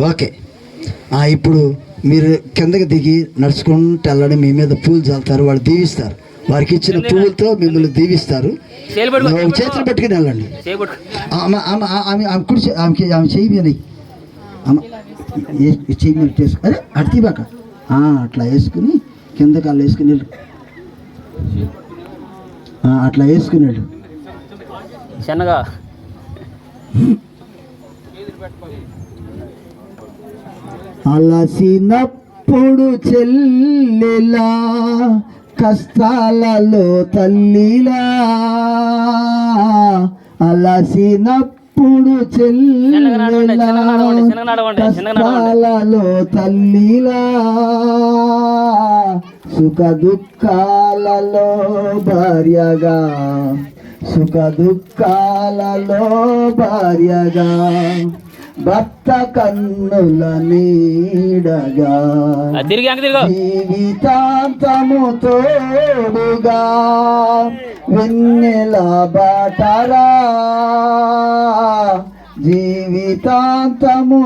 Okay, ఇప్పుడు మీరు కిందకి దిగి నడుచుకుంటూ వెళ్ళండి. మీ మీద పూలు చల్లుతారు, వాళ్ళు దీవిస్తారు. వారికి ఇచ్చిన పువ్వులతో మిమ్మల్ని దీవిస్తారు. చేతులు పట్టుకుని వెళ్ళండి. ఆమె చెయ్యి మీద చెయ్యి మీద వేసుకు, అరే అడితీబాక అట్లా వేసుకుని కింద కాళ్ళు వేసుకుని వెళ్ళు. అట్లా వేసుకుని వెళ్ళు. చిన్నగా అలసినప్పుడు చెల్లెలా, కష్టాలలో తల్లిలా. అలసినప్పుడు చెల్లెలా, కష్టాలలో తల్లిలా. సుఖ దుఃఖాలలో భార్యగా, సుఖ దుఃఖాలలో భార్యగా, భర్త కన్నుల నీడగా, జీవితాంతము తోడుగా, వెన్నెల బాటరా, జీవితాంతము